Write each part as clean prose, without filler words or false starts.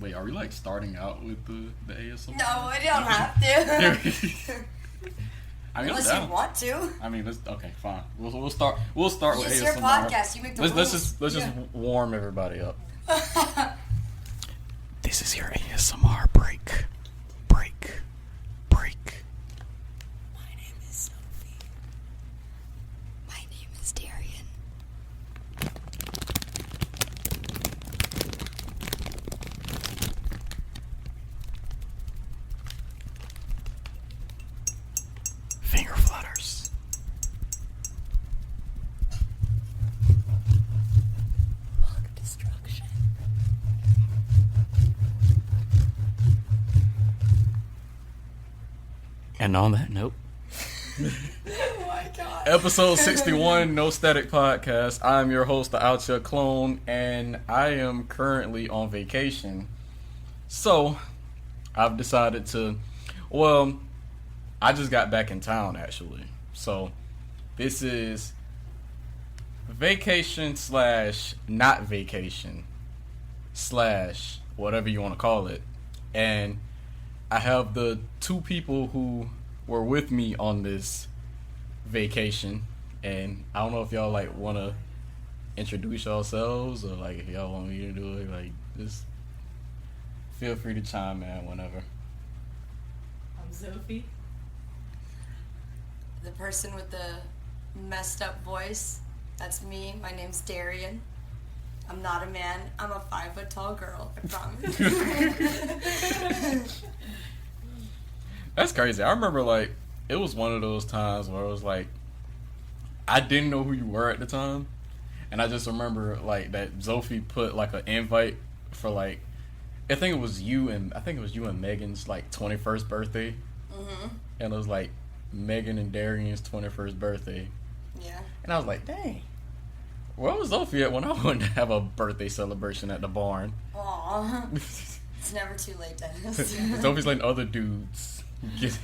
Wait, are we like starting out with the ASMR? No, we don't have to. I mean, Unless you want to. I mean, okay, fine. We'll start. We'll start with It's ASMR. your podcast. You make the rules. Let's just warm everybody up. This is your ASMR break. My name is Zofi. My name is Darien. Finger flutters. Fuck destruction. And on that note, Oh my god. episode 61, No Static Podcast. I'm your host, the Out Your Clone, and I am currently on vacation. So, I've decided to, I just got back in town actually. So, this is vacation / not vacation / whatever you want to call it. And I have the two people who were with me on this vacation, and I don't know if y'all like want to introduce yourselves, or like if y'all want me to do it, like just feel free to chime in whenever. I'm Zofi. The person with the messed up voice, that's me. My name's Darien. I'm not a man. I'm a 5 foot tall girl. I promise. That's crazy. I remember like it was one of those times where it was like I didn't know who you were at the time, and I just remember like that Zofi put like an invite for like I think it was you and Megan's like 21st birthday, and it was like Megan and Darian's 21st birthday. Yeah. And I was like, dang, where was Zofi at when I wanted to have a birthday celebration at the barn? Aw. It's never too late, Dennis. Zofi's letting other dudes get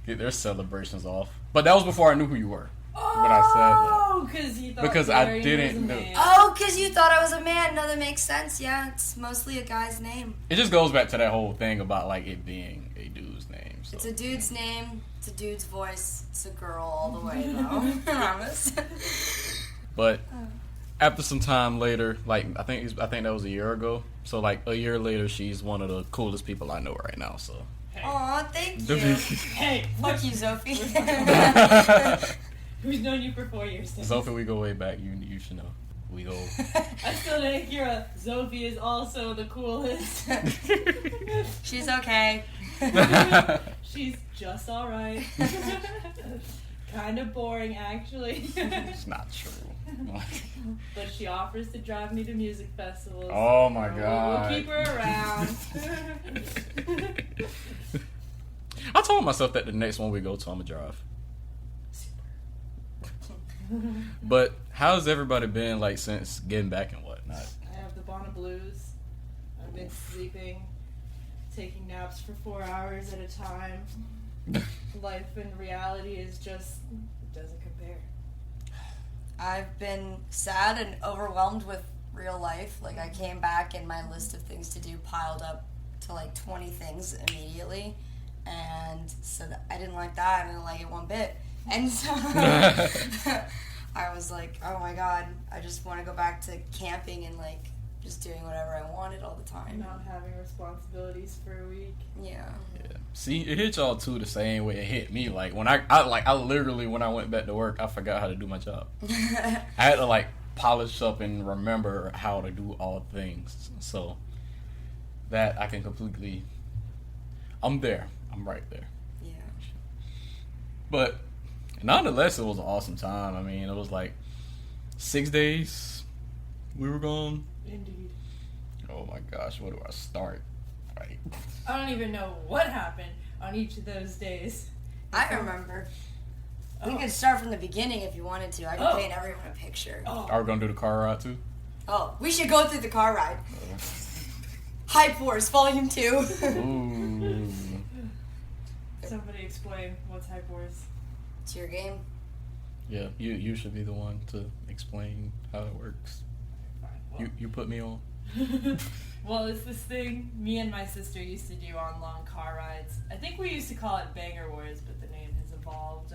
their celebrations off. But that was before I knew who you were. When I said Oh, because you thought Because I Darien didn't was a know. man. Oh, because you thought I was a man. No, that makes sense. Yeah, it's mostly a guy's name. it just goes back to that whole thing about like it being a dude's name. So. It's a dude's name. It's a dude's voice. It's a girl all the way, though. I promise. But after some time later, like I think that was a year ago. So like a year later, she's one of the coolest people I know right now. So. Aw, thank you. Hey, Fuck you, Zofi. Who's known you for 4 years? Dennis? Zofi, we go way back. You should know. We go. I still didn't hear a Zofi is also the coolest. She's okay. She's just alright. Kind of boring, actually. It's not true. But she offers to drive me to music festivals. Oh my So God. We'll keep her around. I told myself that the next one we go to, I'm gonna drive. But how's everybody been like since getting back and whatnot? I have the Bonnaroo blues. I've been sleeping, taking naps for 4 hours at a time. Life and reality is just, it doesn't compare. I've been sad and overwhelmed with real life. Like, I came back and my list of things to do piled up to like 20 things immediately. And so I didn't like that. I didn't like it one bit. And so I was like, oh my God, I just want to go back to camping and like just doing whatever I wanted all the time. Not having responsibilities for a week. Yeah. Yeah. See, it hit y'all too the same way it hit me. Like when I literally when I went back to work, I forgot how to do my job. I had to like polish up and remember how to do all things. So that I can completely. I'm there. I'm right there. Yeah. But nonetheless, it was an awesome time. I mean, it was like 6 days we were gone. Indeed. Oh my gosh, where do I start? Right. I don't even know what happened on each of those days. I remember. We Oh. could start from the beginning if you wanted to. I could paint everyone a picture. Are we gonna do the car ride too? Oh, we should go through the car ride. Hype Wars, Volume 2. Ooh. Somebody explain what's Hype Wars. It's your game. Yeah, you should be the one to explain how it works. Fine. Well, You put me on. Well, it's this thing me and my sister used to do on long car rides. I think we used to call it Banger Wars, but the name has evolved.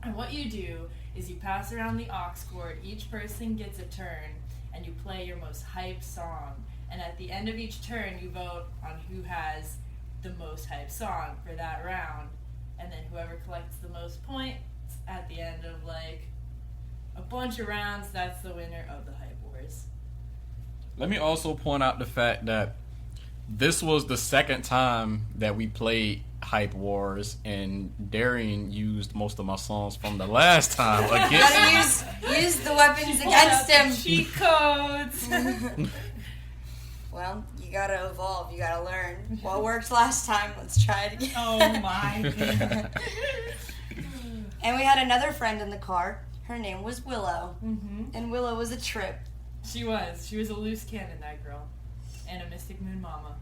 And what you do is you pass around the aux cord, each person gets a turn, and you play your most hype song. And at the end of each turn, you vote on who has the most hype song for that round. And then whoever collects the most points at the end of, like, a bunch of rounds, that's the winner of the hype wars. Let me also point out the fact that this was the second time that we played Hype Wars, and Darien used most of my songs from the last time against me. Gotta use the weapons against him. Cheat codes. Well, you gotta evolve. You gotta learn. What worked last time? Let's try it again. Oh my god. And we had another friend in the car. Her name was Willow. Mm-hmm. And Willow was a trip. She was a loose cannon, that girl. And a Mystic Moon mama.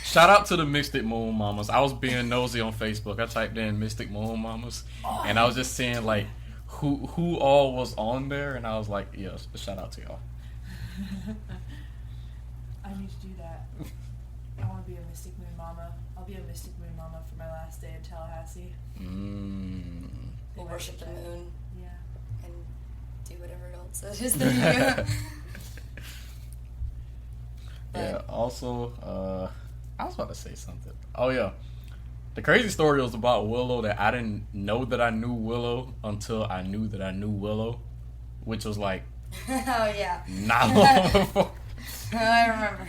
Shout out to the Mystic Moon Mamas. I was being nosy on Facebook. I typed in Mystic Moon Mamas, and I was just seeing like who all was on there, and I was like, yeah, shout out to y'all. I need to do that. I want to be a Mystic Moon mama. I'll be a Mystic Moon mama for my last day in Tallahassee. We'll worship the moon. Yeah. And do whatever else it is that you do. Yeah, also, I was about to say something. Oh, yeah. The crazy story was about Willow that I didn't know that I knew Willow until I knew that I knew Willow, which was like Oh, yeah. not long before. I remember.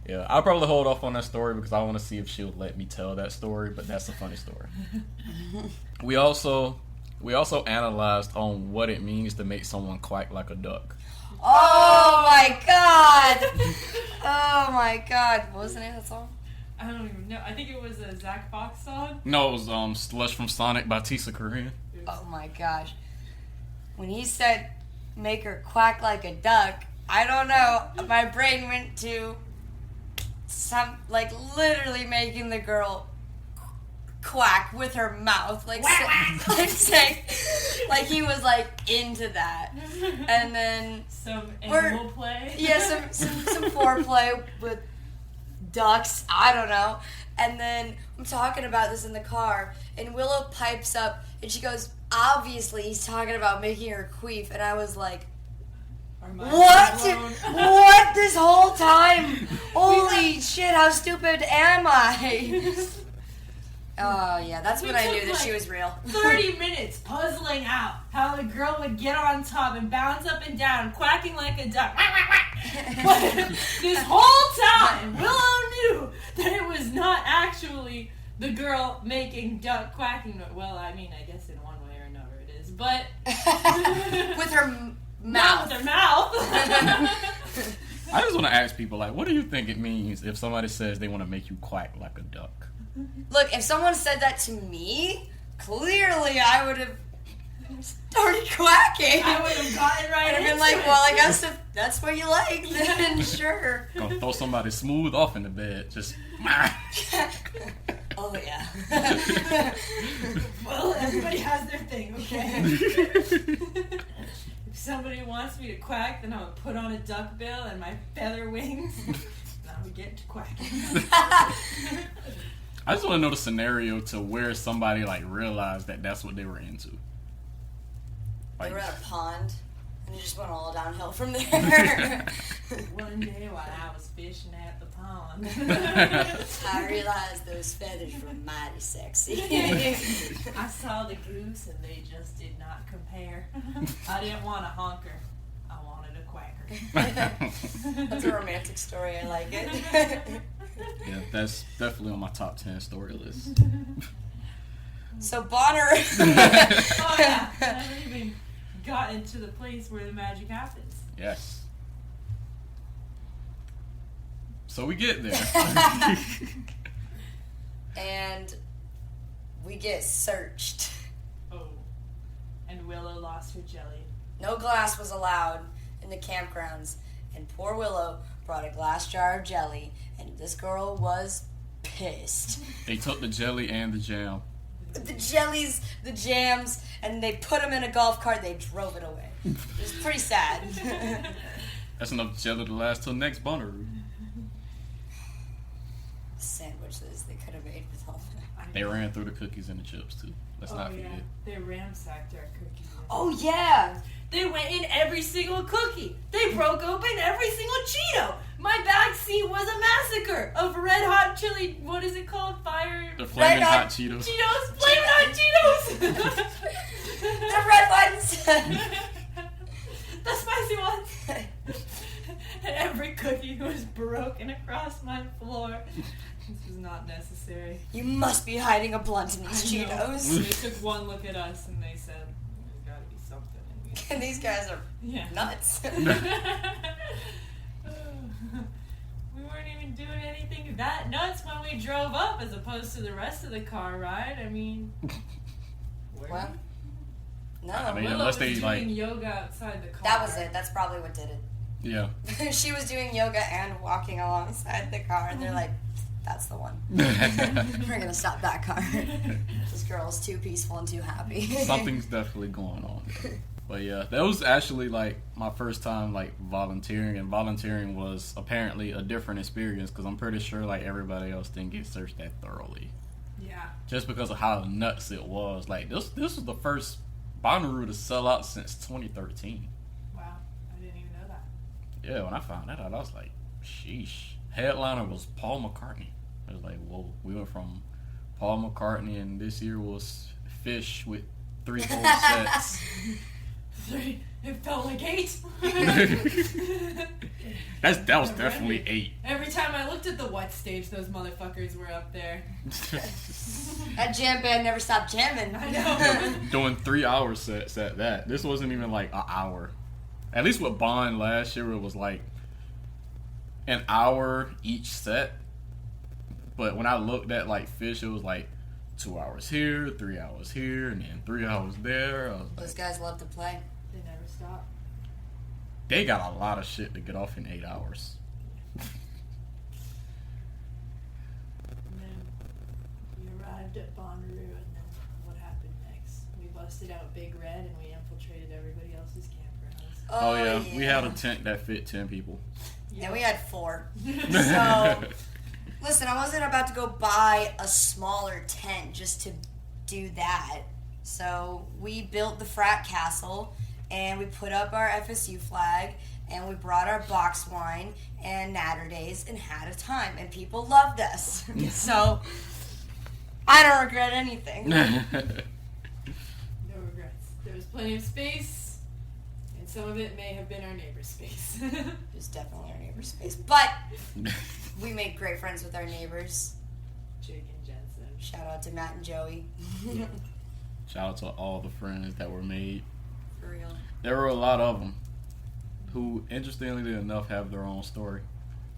Yeah, I'll probably hold off on that story because I want to see if she'll let me tell that story, but that's a funny story. We also analyzed on what it means to make someone quack like a duck. Oh my god! Oh my god. What was the name of that song? I don't even know. I think it was a Zach Fox song. No, it was Slush from Sonic by Tisa Korean. Oh my gosh. When he said make her quack like a duck, I don't know, my brain went to some, like, literally making the girl quack with her mouth, like, saying, like he was like into that, and then some animal play. Yeah, some foreplay with ducks. I don't know. And then I'm talking about this in the car, and Willow pipes up, and she goes, "Obviously, he's talking about making her queef," and I was like, "What? What this whole time? Holy shit! How stupid am I?" Oh, yeah, that's when I knew that she was real. 30 minutes puzzling out how the girl would get on top and bounce up and down, quacking like a duck. But this whole time, Willow knew that it was not actually the girl making duck quacking. Well, I mean, I guess in one way or another it is, but... With her mouth. Not with her mouth. I just want to ask people, like, what do you think it means if somebody says they want to make you quack like a duck? Look, if someone said that to me, clearly I would have started quacking. I would have gotten right and into been like, it. well, I guess if that's what you like, then sure. Gonna throw somebody smooth off in the bed, just... Oh, yeah. Well, everybody has their thing, okay? If somebody wants me to quack, then I would put on a duck bill and my feather wings, and I would get to quacking. I just want to know the scenario to where somebody, like, realized that that's what they were into. They Like, were at a pond, and it just went all downhill from there. One day while I was fishing at the pond, I realized those feathers were mighty sexy. I saw the goose and they just did not compare. I didn't want a honker. I wanted a quacker. That's a romantic story. I like it. yeah, that's definitely on my top 10 story list. So Bonnaroo. Oh yeah, I haven't even gotten to the place where the magic happens. Yes. So we get there. And we get searched. Oh, and Willow lost her jelly. No glass was allowed in the campgrounds, and poor Willow brought a glass jar of jelly, and this girl was pissed. They took the jelly and the jam. the jellies, the jams, and they put them in a golf cart. They drove it away. It was pretty sad. That's enough jelly to last till next Bonnaroo. Sandwiches they could have made with all that. They ran through the cookies and the chips too. Let's not forget. They ransacked our cookies. Oh yeah. They went in every single cookie. They broke open every single Cheeto. My back seat was a massacre of red hot chili. What is it called? Fire. The flaming hot Cheetos. Cheetos. Flaming hot Cheetos. The red ones. The spicy ones. And every cookie was broken across my floor. This was not necessary. You must be hiding a blunt in these Cheetos. They took one look at us and they said, "There's got to be something." And these guys are nuts. We weren't even doing anything that nuts when we drove up, as opposed to the rest of the car ride. I mean, Well, no. I mean, Willow unless was they doing yoga outside the car. That was it. That's probably what did it. Yeah. She was doing yoga and walking alongside the car, and they're like, that's the one. We're going to stop that car. This girl's too peaceful and too happy. Something's definitely going on there. But yeah, that was actually like my first time like volunteering, and volunteering was apparently a different experience because I'm pretty sure like everybody else didn't get searched that thoroughly. Yeah. Just because of how nuts it was. Like this was the first Bonnaroo to sell out since 2013. Wow, I didn't even know that. Yeah, when I found that out, I was like, sheesh. Headliner was Paul McCartney. I was like, whoa. We went from Paul McCartney, and this year was Fish with 3 full sets. 3. It felt like 8. That was definitely 8. Every time I looked at the what stage, those motherfuckers were up there. That jam band never stopped jamming. I know. Doing 3-hour sets at that. This wasn't even like an hour. At least with Bond last year, it was like an hour each set. But when I looked at like Fish, it was like 2 hours here, 3 hours here, and then 3 hours there. Those guys love to play. They never stop. They got a lot of shit to get off in 8 hours. And then we arrived at Bonnaroo, and then what happened next? We busted out Big Red, and we infiltrated everybody else's campgrounds. Oh yeah, we had a tent that fit 10 people. Yeah, we had 4. So, listen, I wasn't about to go buy a smaller tent just to do that. So we built the frat castle, and we put up our FSU flag, and we brought our box wine and Natterdays and had a time, and people loved us. So I don't regret anything. No regrets. There was plenty of space, and some of it may have been our neighbor's space. It was definitely our neighbor's space. But we made great friends with our neighbors. Jake and Jensen. Shout out to Matt and Joey. Shout out to all the friends that were made. For real. There were a lot of them who, interestingly enough, have their own story.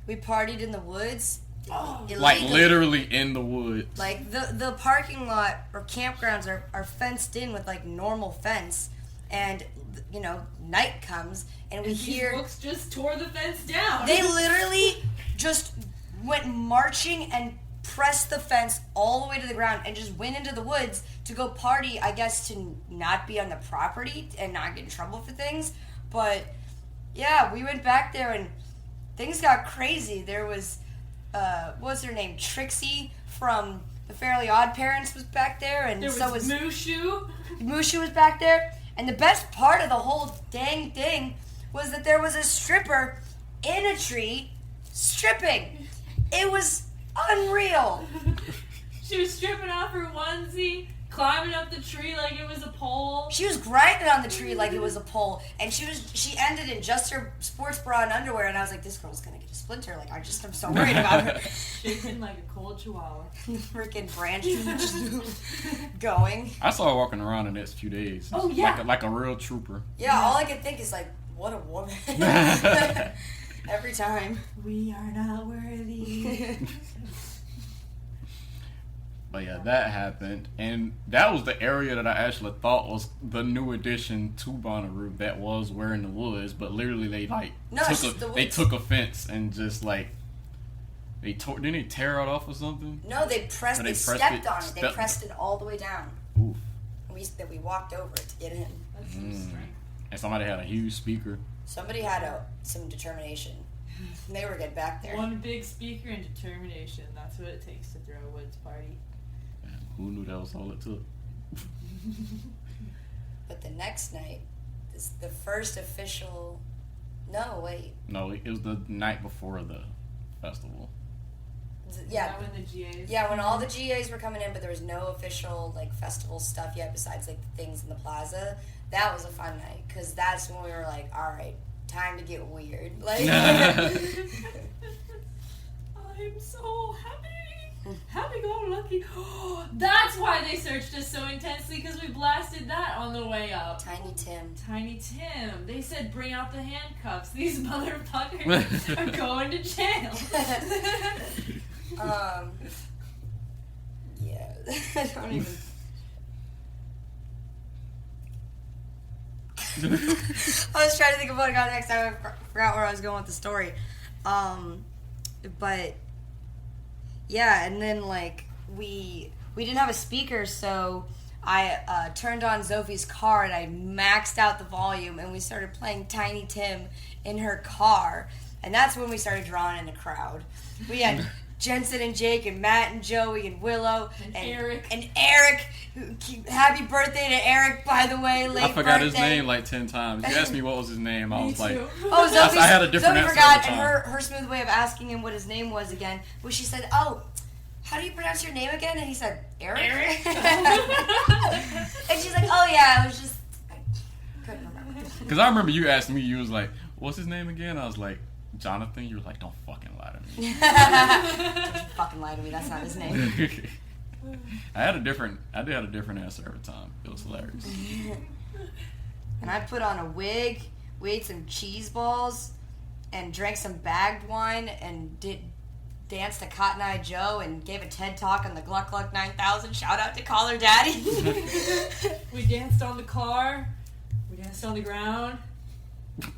We partied in the woods. Oh. Like illegally. literally in the woods. Like the parking lot or campgrounds are fenced in with like normal fence, and you know night comes and we And these hear books just tore the fence down. they literally just went marching and pressed the fence all the way to the ground and just went into the woods to go party, I guess, to not be on the property and not get in trouble for things. But yeah, we went back there and things got crazy. There was what was her name? Trixie from the Fairly Odd Parents was back there, and there so was Mushu. Mushu was back there. And the best part of the whole dang thing was that there was a stripper in a tree stripping. It was unreal. She was stripping off her onesie, climbing up the tree like it was a pole. She was grinding on the tree like it was a pole, and she ended in just her sports bra and underwear, and I was like, this girl's gonna get a splinter. Like, I'm so worried about her. Shaking like a cold chihuahua. Freaking branch just going. I saw her walking around the next few days. Oh, yeah. Like a real trooper. Yeah, all I could think is like, what a woman. Every time. We are not worthy. But yeah, that happened, and that was the area that I actually thought was the new addition to Bonnaroo. That was where in the woods, but literally they No, it's just the they woods. took a fence and just like Didn't they tear it off or something? No, they stepped on it. They pressed it all the way down. Oof. We walked over it to get in. That's some strength. And somebody had a huge speaker. Somebody had some determination. They were good back there. One big speaker and determination. That's what it takes to throw a woods party. Man, who knew that was all it took? But the next night, the first official... No, wait. No, it was the night before the festival. Yeah. Is that when the GAs? Yeah, when all the GAs were coming in, but there was no official like festival stuff yet besides like the things in the plaza. That was a fun night because that's when we were like, all right, time to get weird. Like, I'm so happy go lucky. That's why they searched us so intensely because we blasted that on the way up. Tiny Tim. They said bring out the handcuffs. These motherfuckers are going to jail. Yeah, I don't even. I was trying to think of what I got next. I forgot where I was going with the story. But yeah, and then like we didn't have a speaker, so I turned on Zofi's car and I maxed out the volume, and we started playing Tiny Tim in her car, and that's when we started drawing in the crowd. We had Jensen and Jake and Matt and Joey and Willow and Eric. And Eric. Happy birthday to Eric, by the way. Late I forgot birthday. his name like 10 times. You asked me what was his name. I was like, oh, Zoe, I had a different answer forgot, every and time. her smooth way of asking him what his name was again was she said, "Oh, how do you pronounce your name again?" And he said, "Eric." And she's like, "Oh yeah, I was just I couldn't remember." Because I remember you asked me, you was like, "What's his name again?" I was like, "Jonathan." You were like, "Don't fucking lie to me." Don't fucking lie to me. That's not his name. I did have a different answer every time. It was hilarious. And I put on a wig. We ate some cheese balls and drank some bagged wine and danced to Cotton Eye Joe and gave a TED Talk on the Gluck Gluck 9000. Shout out to Caller Daddy. We danced on the car. We danced on the ground. That's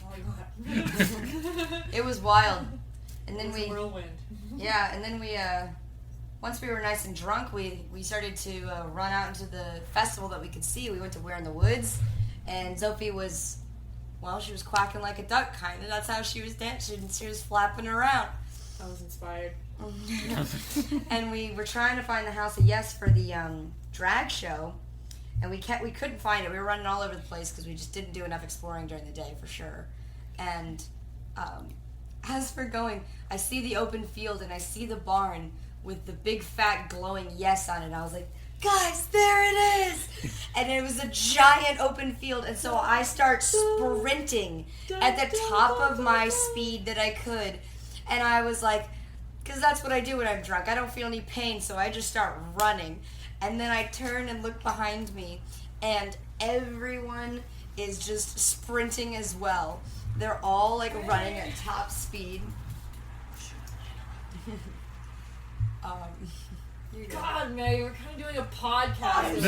all I got. It was wild. And then It was a whirlwind. Yeah, and then once we were nice and drunk, we started to run out into the festival that we could see. We went to Where in the Woods, and Zofi was, she was quacking like a duck, kind of. That's how she was dancing. She was flapping around. I was inspired. And we were trying to find the House of Yes for the drag show, and we couldn't find it. We were running all over the place because we just didn't do enough exploring during the day, for sure. And as we're going, I see the open field, and I see the barn with the big fat glowing yes on it. I was like, guys, there it is! And it was a giant open field, and so I start sprinting at the top of my speed that I could. And I was like, because that's what I do when I'm drunk. I don't feel any pain, so I just start running. And then I turn and look behind me, and everyone is just sprinting as well. They're all like running at top speed. God, Maggie, we're kind of doing a podcast.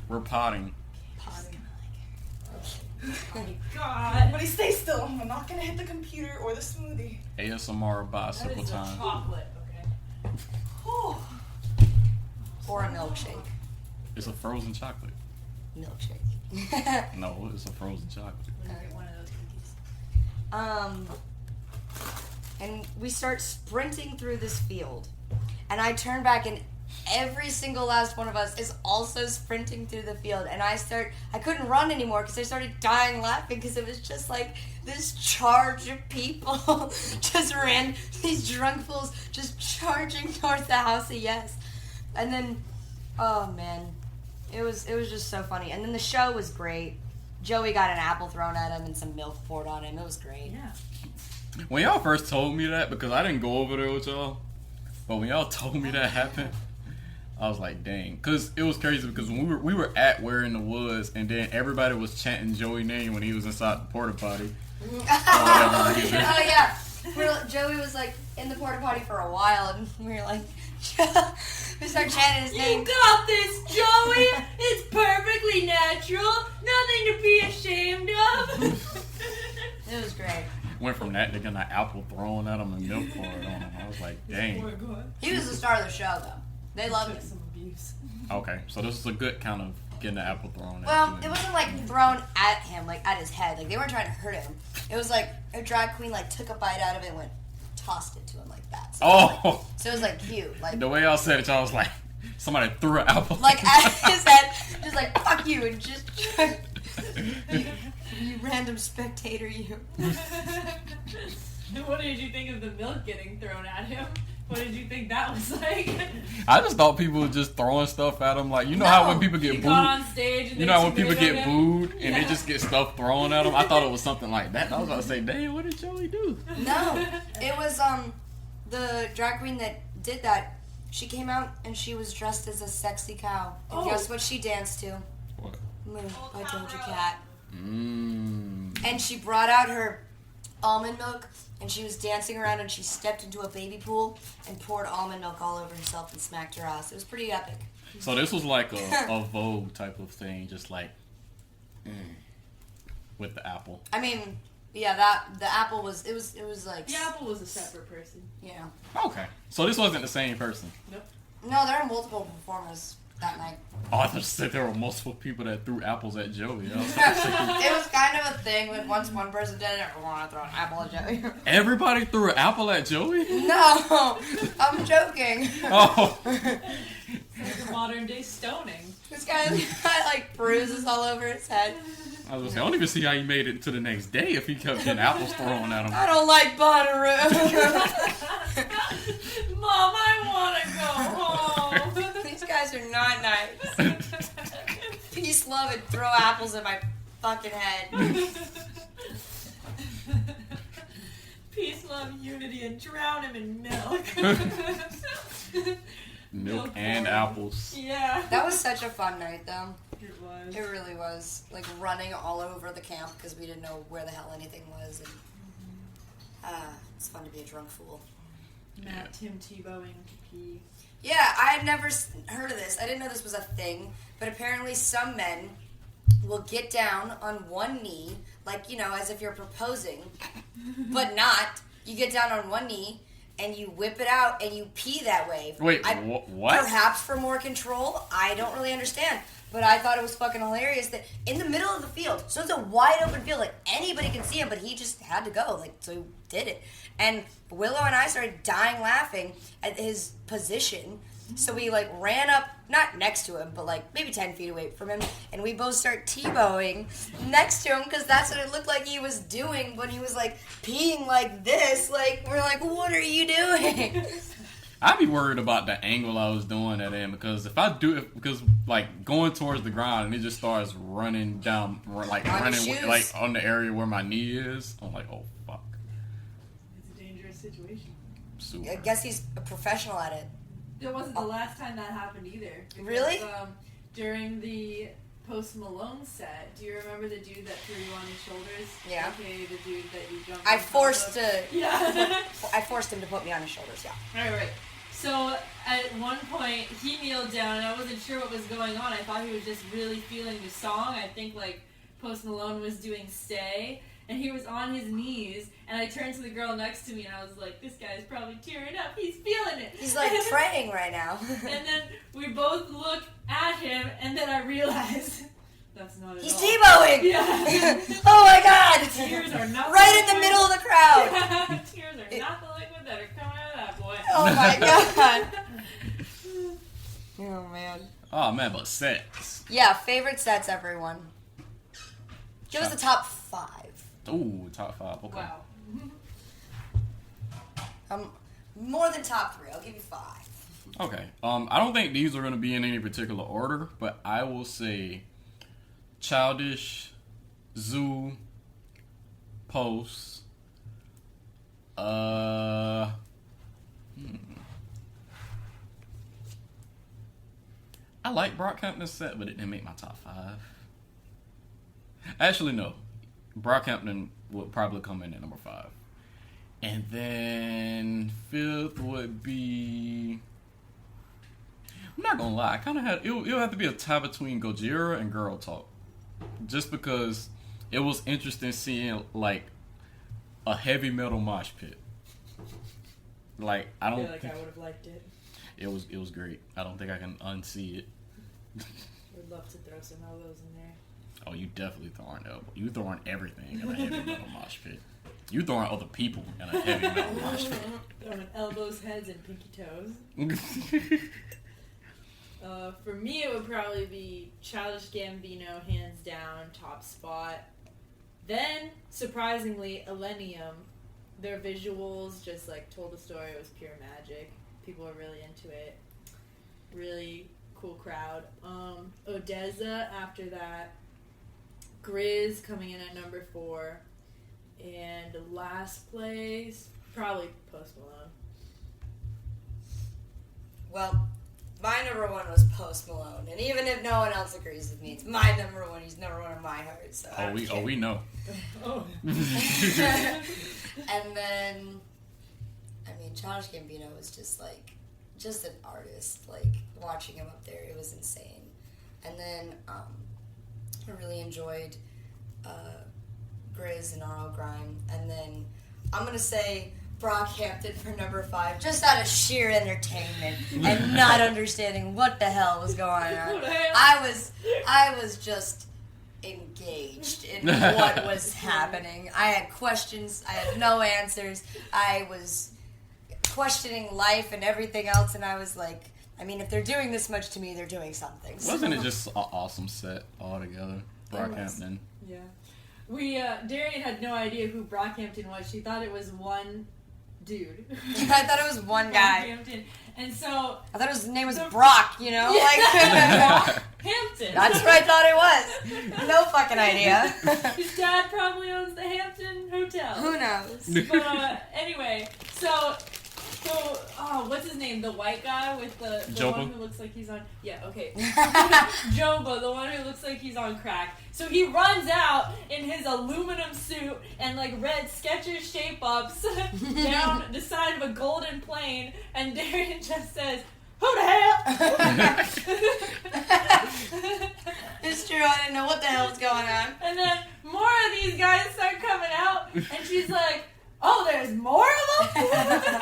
We're potting. Oh my God. Everybody stay still. I'm not gonna hit the computer or the smoothie. ASMR That bicycle is a time. chocolate, okay? Or a milkshake. It's a frozen chocolate. Milkshake. No, it's a frozen chocolate. We're gonna get one of those cookies. And we start sprinting through this field. And I turn back, and every single last one of us is also sprinting through the field. And I couldn't run anymore because I started dying laughing because it was just like this charge of people just ran, these drunk fools just charging towards the House of Yes. And then, oh man, it was just so funny. And then the show was great. Joey got an apple thrown at him and some milk poured on him. It was great. Yeah. When y'all first told me that, because I didn't go over there with y'all, but when y'all told me that happened, I was like, dang. Because it was crazy because when we were at Where in the Woods, and then everybody was chanting Joey's name when he was inside the porta potty. Oh yeah. Joey was like in the porta potty for a while, and we were like, we started chanting his name. You got this, Joey! It's perfectly natural. Nothing to be ashamed of. It was great. went from that to getting an apple thrown at him and milk poured on him. I was like, dang. He was the star of the show, though. They loved him. Some abuse. Okay, so this is a good kind of getting an apple thrown at Well, you. it wasn't like thrown at him, like at his head. Like they weren't trying to hurt him. It was like a drag queen like took a bite out of it and went tossed it to him like that. So Oh! it was like cute. Like The way y'all said it, y'all was like, somebody threw an apple. like at his head, just like fuck you and just you random spectator you. What did you think of the milk getting thrown at him? What did you think that was like? I just thought people were just throwing stuff at him. Like, you know how when people get He booed? got on stage and You they know how when people screamed get at him? booed and they just get stuff thrown at them? I thought it was something like that. I was about to say, dang, what did Joey do? No, it was the drag queen that did that. She came out and she was dressed as a sexy cow. And guess what she danced to? What? Moo by Doja Cat. Mmm. And she brought out her almond milk and she was dancing around and she stepped into a baby pool and poured almond milk all over herself and smacked her ass. It was pretty epic. So this was like a Vogue type of thing, just like with the apple. I mean, yeah, the apple was it was like The apple was a separate person. yeah. Okay. So this wasn't the same person. Nope. No, there are multiple performers that night. Oh, I thought you said there were multiple people that threw apples at Joey. I was It was kind of a thing when once one person did it, everyone wanted to throw an apple at Joey. Everybody threw an apple at Joey? No, I'm joking. Oh. It's like modern day stoning. This guy had like bruises all over his head. I was gonna say, I don't even see how he made it to the next day if he kept getting apples thrown at him. I don't like Bonnaroo. Mom, I want to go home. These guys are not nice. Peace, love, and throw apples at my fucking head. Peace, love, unity, and drown him in milk. Milk and apples. Yeah. That was such a fun night, though. It was. It really was. Like running all over the camp because we didn't know where the hell anything was. And it's fun to be a drunk fool. Matt Tim Tebowing to pee. Yeah, I had never heard of this. I didn't know this was a thing. But apparently some men will get down on one knee, like, you know, as if you're proposing, but not. You get down on one knee, and you whip it out, and you pee that way. Wait, what? Perhaps for more control? I don't really understand. But I thought it was fucking hilarious that in the middle of the field, so it's a wide open field, like anybody can see him, but he just had to go, like, so he did it. And Willow and I started dying laughing at his position. So we like ran up, not next to him, but like maybe 10 feet away from him, and we both start Tebowing next to him because that's what it looked like he was doing when he was like peeing like this. Like, we're like, what are you doing? I'd be worried about the angle I was doing that in because if I do it, because like going towards the ground and it just starts running down, like On your running shoes. like on the area where my knee is, I'm like, oh fuck. It's a dangerous situation. Super. I guess he's a professional at it. It wasn't the last time that happened either. Because, Really? During the Post Malone set, do you remember the dude that threw you on his shoulders? Yeah. Okay, the dude that you jumped I on top forced of? to. Yeah. I forced him to put me on his shoulders. Yeah. Right. So at one point he kneeled down and I wasn't sure what was going on. I thought he was just really feeling the song. I think like Post Malone was doing Stay and he was on his knees and I turned to the girl next to me and I was like, this guy's probably tearing up. He's feeling it. He's like praying right now. And then we both look at him and then I realized that's not at He's all. Tebowing. Yeah. Oh my God. Tears are not Right in the middle of the crowd. Tears are not the liquid that are coming out of that boy. Oh my God. Oh man. Oh man, but sets. Yeah, favorite sets, everyone. Give us the top 5. Ooh, top 5. Okay. Wow. More than top 3. I'll give you 5. Okay. I don't think these are going to be in any particular order, but I will say Childish, Zoo, Post, I like Brockhampton's set, but it didn't make my top 5. Actually, no. Brockhampton would probably come in at number 5. And then 5th would be... I'm not gonna lie, I kind of had... It'll have to be a tie between Gojira and Girl Talk. Just because it was interesting seeing, like, a heavy metal mosh pit. Like I I don't. feel like I would have liked it. It was great. I don't think I can unsee it. Would love to throw some elbows in there. Oh, you definitely throwing elbow. You throwing everything in a heavy metal mosh pit. You throwing other people in a heavy metal mosh pit. Throwing elbows, heads, and pinky toes. For me, it would probably be Childish Gambino, hands down, top spot. Then, surprisingly, Elenium. Their visuals just like told the story. It was pure magic. People were really into it. Really cool crowd. Odessa after that. Grizz coming in at number 4. And last place, probably Post Malone. Well, my number 1 was Post Malone, and even if no one else agrees with me, it's my number 1. He's number 1 in my heart. So We know. Oh. And then, I mean, Childish Gambino was just an artist. Like, watching him up there, it was insane. And then, I really enjoyed Grizz and R.L. Grime. And then, I'm going to say Brockhampton for number 5, just out of sheer entertainment and not understanding what the hell was going on. I was just engaged in what was happening. I had questions. I had no answers. I was questioning life and everything else, and I was like, I mean, if they're doing this much to me, they're doing something. So. Wasn't it just an awesome set altogether? Brockhampton. Yeah. Darien had no idea who Brockhampton was. She thought it was one dude. I thought it was one guy. Brockhampton. And so... I thought his name was Brock, you know? Hampton. That's what I thought it was. No fucking idea. His dad probably owns the Hampton Hotel. Who knows? But anyway, so what's his name? The white guy with the one who looks like he's on... Yeah, okay. Joba, the one who looks like he's on crack. So he runs out in his aluminum suit and like red Skechers shape-ups down the side of a golden plane, and Darien just says, "Who the hell?" It's true, I didn't know what the hell was going on. And then more of these guys start coming out, and she's like, "Oh, there's more of them?"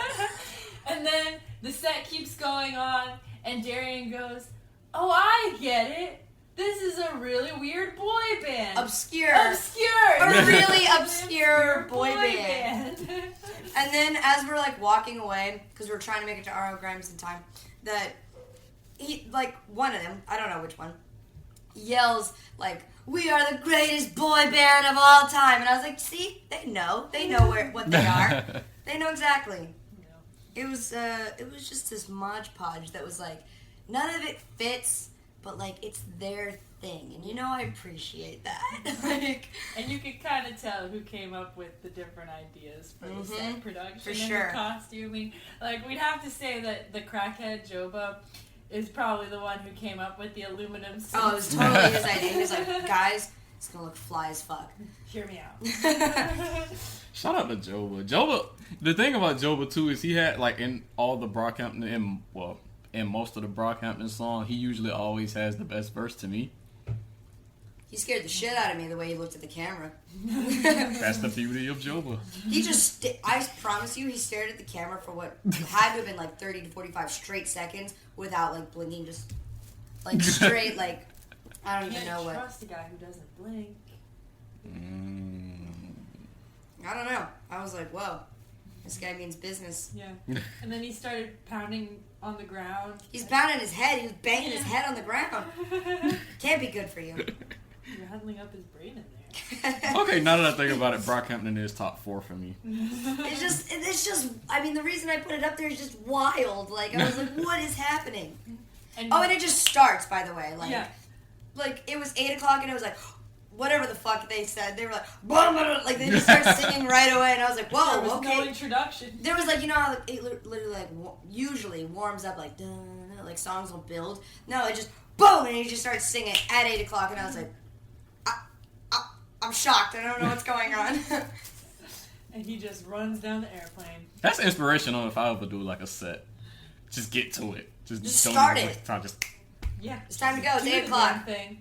And then the set keeps going on, and Darien goes, "Oh, I get it. This is a really weird boy band. Obscure. A really obscure boy band. And then as we're like walking away, because we're trying to make it to R.O. Grimes in time, that he, like, one of them, I don't know which one, yells like, "We are the greatest boy band of all time." And I was like, see, they know what they are. They know exactly. Yeah. It was just this Mod Podge that was like, none of it fits, but like it's their thing, and you know I appreciate that. Like, and you could kind of tell who came up with the different ideas for the set production for and sure. the costuming. Like, we'd have to say that the crackhead Joba is probably the one who came up with the aluminum suit. Oh, it was totally his idea. He was like, "Guys, it's gonna look fly as fuck." Hear me out. Shout out to Joba. Joba. The thing about Joba too is he had like in all the Brockhampton in most of the Brockhampton song, he usually always has the best verse to me. He scared the shit out of me the way he looked at the camera. That's the beauty of Joba. He just, I promise you, he stared at the camera for what had to have been like 30 to 45 straight seconds without like blinking, just like straight, like, I don't even know what. Trust a guy who doesn't blink. I don't know. I was like, whoa, this guy means business. Yeah. And then he started pounding on the ground. He's pounding his head. He was banging his head on the ground. Can't be good for you. You're huddling up his brain in there. Okay, now that I think about it, Brockhampton is top 4 for me. It's just, I mean, the reason I put it up there is just wild. Like, I was like, what is happening? And it just starts, by the way. Like, like it was 8 o'clock and it was like, whatever the fuck they said. They were like, blah, blah, blah. Like, they just started singing right away. And I was like, whoa, there was okay. no introduction. There was like, you know how it literally like usually warms up like, dun, dun, like songs will build. No, it just, boom, and he just starts singing at 8 o'clock. And I was like, I'm shocked. I don't know what's going on. And he just runs down the airplane. That's inspirational if I ever do like a set. Just get to it. Just don't start even it. waste time. Just It's time to go. It's 8 o'clock. Thing.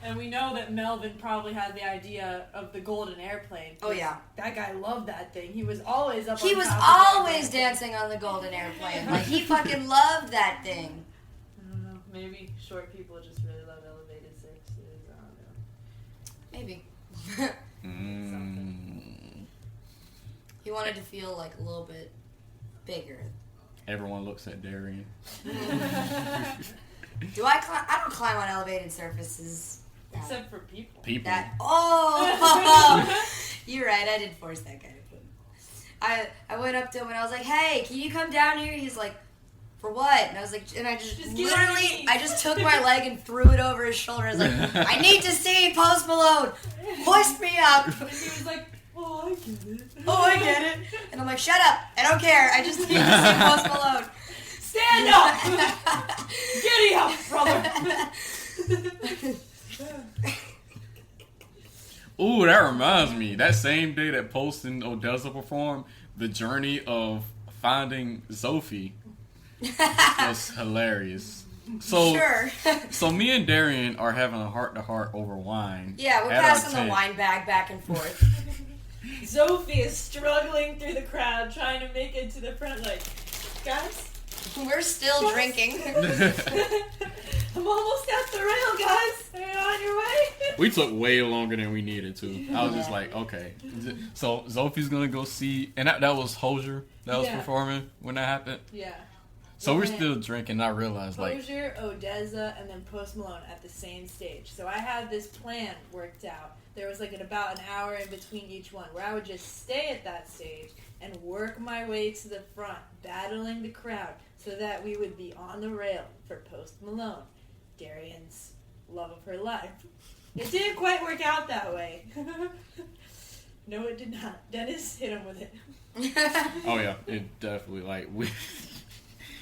And we know that Melvin probably had the idea of the golden airplane. Oh, yeah. That guy loved that thing. He was always up on He was top of that always thing. dancing on the golden airplane. Like, he fucking loved that thing. I don't know. Maybe short people just really love elevated surfaces. I don't know. Maybe. Something. He wanted to feel like a little bit bigger. Everyone looks at Darien. Do I climb? I don't climb on elevated surfaces. Except for people. People. You're right. I did force that guy to put. I went up to him and I was like, "Hey, can you come down here?" He's like, "For what?" And I was like, and I just get on your literally, knees. I just took my leg and threw it over his shoulder. I was like, "I need to see Post Malone. Hoist me up." And he was like, "Oh, I get it." Oh, I get it. And I'm like, "Shut up. I don't care. I just need to see Post Malone." Stand up! Giddy up, brother! Ooh, that reminds me. That same day that Post and Odessa performed, the journey of finding Zofi was hilarious. So, Sure. so me and Darien are having a heart-to-heart over wine. Yeah, we're at our passing the tent. wine bag back and forth. Zofi is struggling through the crowd, trying to make it to the front, like, guys, We're still Yes. drinking. I'm almost at the rail, guys. Are you on your way? We took way longer than we needed to. I was just like, okay. So Zofi's gonna go see, and that was Hosier that was Yeah. performing when that happened. Yeah. So we're Yeah. still drinking. I realized like, Hosier, Odessa, and then Post Malone at the same stage. So I had this plan worked out. There was like about an hour in between each one where I would just stay at that stage and work my way to the front, battling the crowd, so that we would be on the rail for Post Malone, Darien's love of her life. It didn't quite work out that way. No, it did not. Dennis hit him with it. oh yeah, it definitely like we.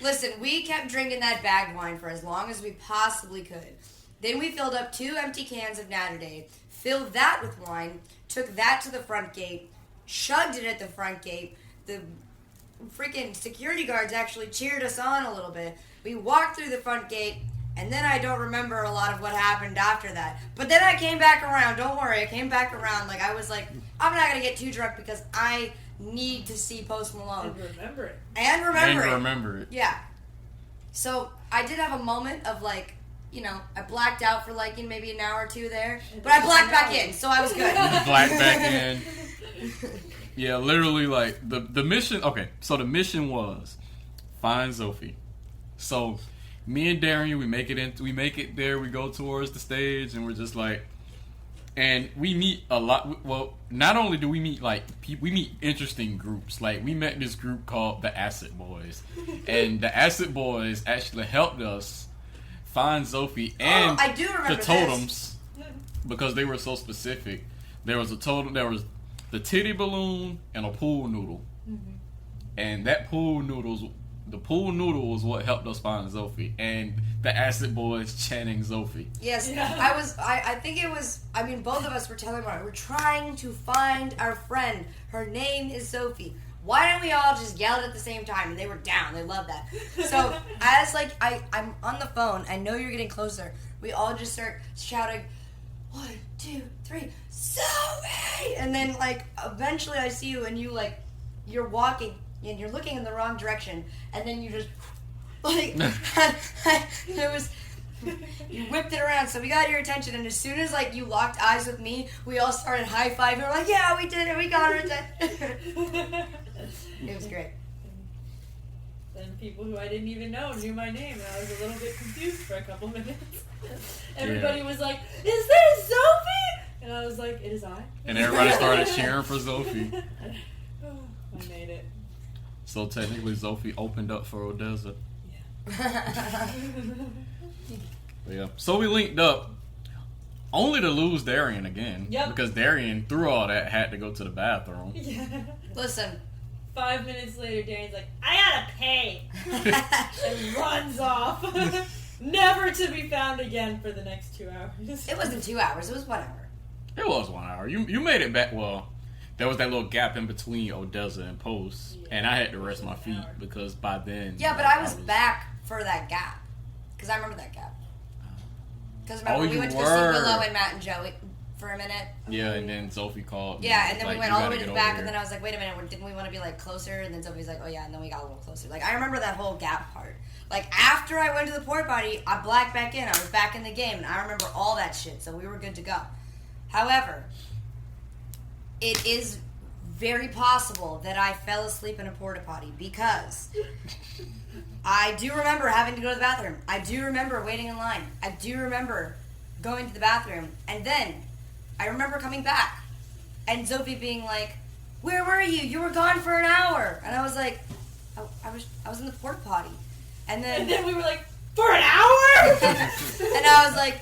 Listen, we kept drinking that bagged wine for as long as we possibly could. Then we filled up 2 empty cans of Natterday, filled that with wine, took that to the front gate, chugged it at the front gate. The freaking security guards actually cheered us on a little bit. We walked through the front gate, and then I don't remember a lot of what happened after that. But then I came back around. Don't worry, I came back around. Like, I was like, I'm not going to get too drunk because I need to see Post Malone. And remember it. And remember and it. remember it. Yeah. So I did have a moment of like, you know, I blacked out for like maybe an hour or two there, but I blacked back in, so I was good. Black back in. Yeah, literally like the mission. Okay, so the mission was find Zofi. So me and Darien, we make it there. We go towards the stage, and we're just like, and we meet a lot. Well, not only do we meet like we meet interesting groups. Like we met this group called the Acid Boys, and the Acid Boys actually helped us find Zofi and I do remember the totems because they were so specific. There was a totem. There was the titty balloon and a pool noodle, and that the pool noodle was what helped us find Zofi, and the Acid Boys chanting Zofi. Yes, Yeah. I think it was, I mean, both of us were telling her, we're trying to find our friend. Her name is Sophie. Why don't we all just yell it at the same time? And they were down. They loved that. So, as, like, I'm on the phone. I know you're getting closer. We all just start shouting, 1, 2, 3, Sophie! And then, like, eventually I see you and you, like, you're walking and you're looking in the wrong direction. And then you just, like, it was... You whipped it around, so we got your attention, and as soon as like you locked eyes with me, we all started high-fiving. We're like, yeah, we did it, we got her attention. It was great. Then people who I didn't even know knew my name, and I was a little bit confused for a couple minutes. Everybody was like, "Is this Zofi?" And I was like, "It is I." And everybody started cheering for Zofi. I made it. So technically, Zofi opened up for Odessa. But yeah. So we linked up, only to lose Darien again. Yep. Because Darien, through all that, had to go to the bathroom. Yeah. Listen. 5 minutes later, Darien's like, "I gotta pay," and runs off, never to be found again for the next 2 hours. It wasn't 2 hours, it was 1 hour. It was 1 hour. You made it back. Well, there was that little gap in between Odessa and Post, Yeah, and I had to it rest was my an feet hour. because by then. Yeah, but I was back for that gap. Because I remember that gap. Because remember, Oh, we you went to were. go see Willow and Matt and Joey for a minute. Yeah, and then Sophie called. Yeah, and then was we like, went "You all the gotta way to get the over back, here." and then I was like, wait a minute, didn't we want to be like closer? And then Sophie's like, oh yeah, and then we got a little closer. Like, I remember that whole gap part. Like, after I went to the port potty, I blacked back in. I was back in the game, and I remember all that shit, so we were good to go. However, it is very possible that I fell asleep in a porta potty because I do remember having to go to the bathroom. I do remember waiting in line. I do remember going to the bathroom. And then I remember coming back and Zofi being like, where were you? You were gone for an hour. And I was like, I was in the porta potty. And then we were like, for an hour? and I was like,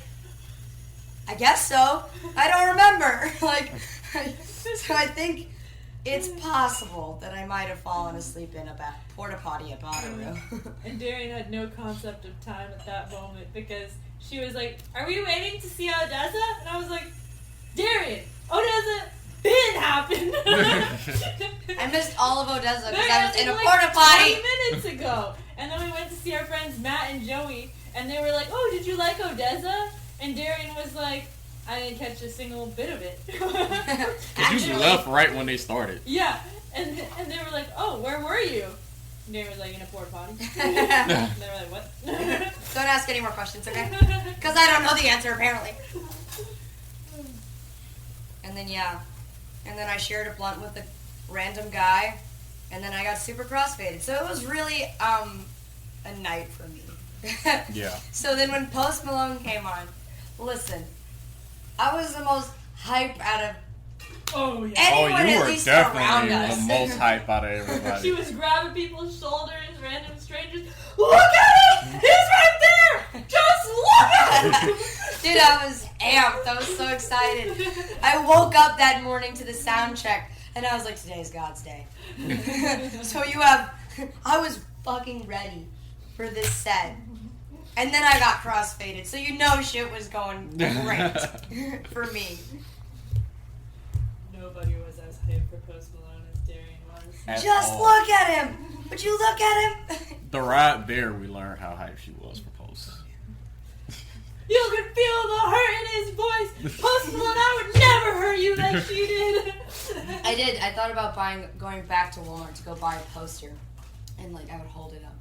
I guess so. I don't remember. Like, so I think it's possible that I might have fallen asleep in a porta potty at Bonnaroo. And Darien had no concept of time at that moment because she was like, are we waiting to see Odessa? And I was like, Darien, Odessa didn't happen. I missed all of Odessa because That I was in a happened, porta potty. 20 minutes ago. And then we went to see our friends Matt and Joey, and they were like, oh, did you like Odessa? And Darien was like, I didn't catch a single bit of it. Because you left right when they started. Yeah, and they were like, oh, where were you? And Darien was like, in a porta potty. And they were like, what? Don't ask any more questions, okay? Because I don't know the answer, apparently. And then, yeah. And then I shared a blunt with a random guy. And then I got super crossfaded. So it was really a night for me. Yeah. So then when Post Malone came on, listen, I was the most hype out of Oh, yeah. anyone you at were least around definitely us. the most hype out of everybody. She was grabbing people's shoulders, random strangers. Look at him! He's right there! Just look at him! Dude, I was amped. I was so excited. I woke up that morning to the sound check, and I was like, today's God's day. So I was fucking ready for this set. And then I got crossfaded, so you know shit was going great for me. Nobody was as hyped for Post Malone as Darien was. At Just all. look at him. Would you look at him? The ride there, we learned how hyped she was for Post. You could feel the hurt in his voice. Post Malone, I would never hurt you like she did. I did. I thought about going back to Walmart to go buy a poster, and like I would hold it up,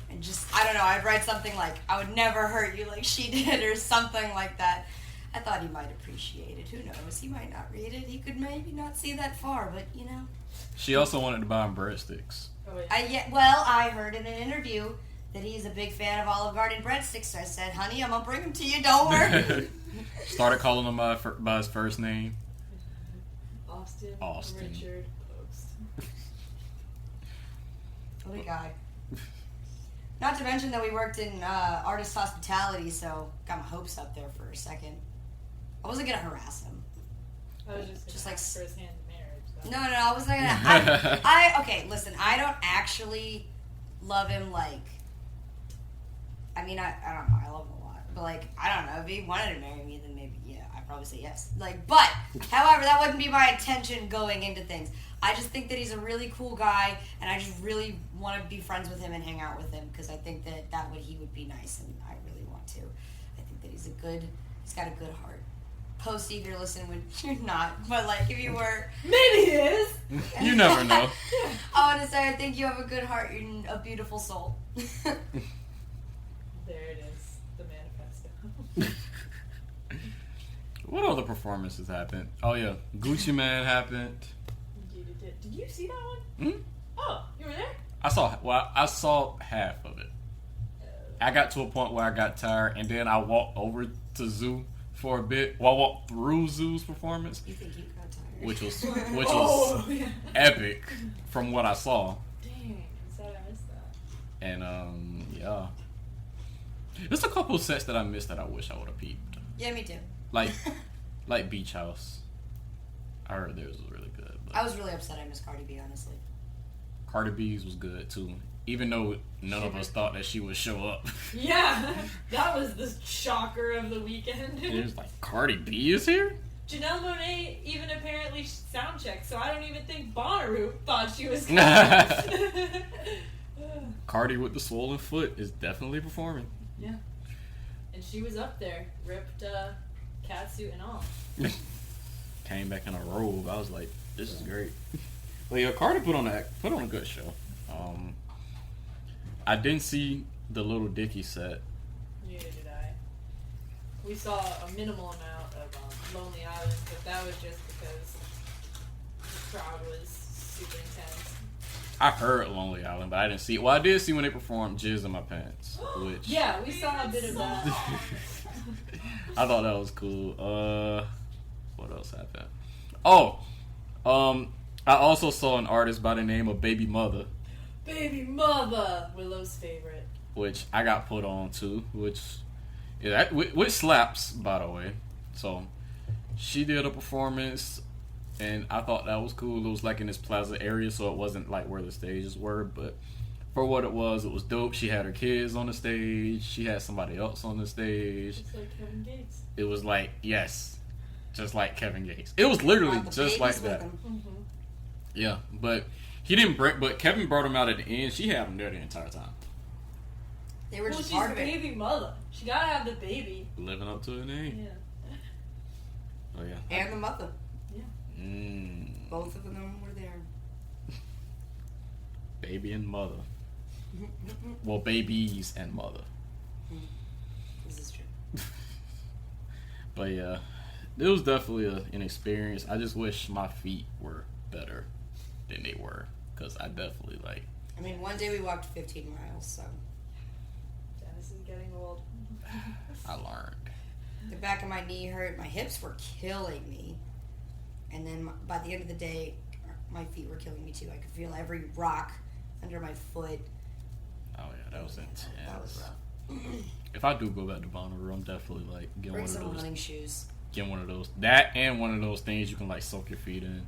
and just I don't know. I'd write something like "I would never hurt you like she did" or something like that. I thought he might appreciate it. Who knows? He might not read it. He could maybe not see that far, but you know. She also wanted to buy him breadsticks. Oh, wait. I heard in an interview that he's a big fan of Olive Garden breadsticks. So I said, "Honey, I'm gonna bring them to you. Don't worry." Started calling him by his first name. Austin. Richard Post. What a guy. Not to mention that we worked in artist hospitality, so got my hopes up there for a second. I wasn't gonna harass him. I was just like ask for his hand in marriage. So. No, I wasn't gonna. Okay, listen, I don't actually love him like. I mean, I don't know, I love him a lot, but like, I don't know, if he wanted to marry me, then maybe, yeah, I'd probably say yes. Like, but, however, that wouldn't be my intention going into things. I just think that he's a really cool guy, and I just really want to be friends with him and hang out with him, because I think that he would be nice, and I really want to. I think that he's got a good heart. Posty, if you're listening, which you're not, but like, if you were. Maybe he is. You never know. I want to say, I think you have a good heart, you're a beautiful soul. There it is, the manifesto. What other performances happened? Oh yeah, Gucci Man happened. Did you see that one? Hmm? Oh, you were there? I saw half of it. I got to a point where I got tired, and then I walked over to Zoo for a bit. Well, I walked through Zoo's performance, You think you got tired? which was Yeah. epic from what I saw. Dang, I'm sorry I missed that. And yeah, there's a couple sets that I missed that I wish I would have peeped. Yeah, me too. Like Beach House. I heard theirs was really good. But I was really upset I missed Cardi B, honestly. Cardi B's was good too, even though none of us thought that she would show up. Yeah, that was the shocker of the weekend. It was like, Cardi B is here? Janelle Monáe even apparently sound checked, so I don't even think Bonnaroo thought she was Cardi with the swollen foot is definitely performing. Yeah. and she was up there, ripped catsuit and all. Came back in a robe. I was like, this is great. Well, yeah, Carter put on a good show. I didn't see the Little Dicky set. Neither did I. We saw a minimal amount of Lonely Island, but that was just because the crowd was super intense. I heard Lonely Island, but I didn't see it. Well, I did see when they performed Jizz in My Pants, which Yeah, we saw a bit of that. I thought that was cool. What else happened? Oh, I also saw an artist by the name of Baby Mother, Baby Mother, Willow's favorite. which I got put on to, which slaps, by the way. So she did a performance, and I thought that was cool. It was like in this plaza area, so it wasn't like where the stages were, but for what it was dope. She had her kids on the stage. She had somebody else on the stage. It's like Kevin Gates. It was like, yes, just like Kevin Gates. It was literally just like that. Mm-hmm. Yeah, but he didn't break. But Kevin brought him out at the end. She had him there the entire time, They were Well, just she's part of it. baby mother. She gotta have the baby. living up to her name. Yeah. Oh yeah. And the mother. Both of them were there. Baby and mother. Well, babies and mother. This is true. But yeah, it was definitely an experience. I just wish my feet were better than they were, because I definitely I mean, one day we walked 15 miles, so Dennis is getting old. I learned. the back of my knee hurt. My hips were killing me. And then by the end of the day, my feet were killing me too. I could feel every rock under my foot. Oh yeah, that was intense. That was rough. If I do go back to Bonnaroo, I'm definitely getting Bring one of some those. running shoes. Get one of those. That and one of those things you can soak your feet in.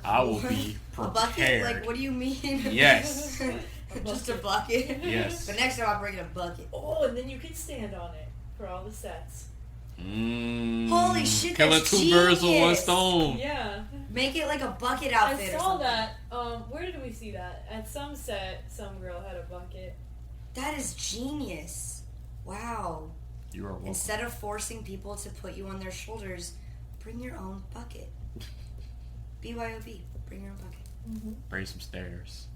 I will be A prepared. bucket? What do you mean? Yes. Just a bucket? Yes. But next time I'll bring in a bucket. Oh, and then you can stand on it for all the sets. Holy shit, Killing that's two birds with one genius. stone. Yeah. Make it like a bucket I outfit or saw something. that. Where did we see that? At some set, some girl had a bucket. That is genius. Wow. You are welcome. Instead of forcing people to put you on their shoulders, bring your own bucket. BYOB. Bring your own bucket. Mm-hmm. Bring some stairs.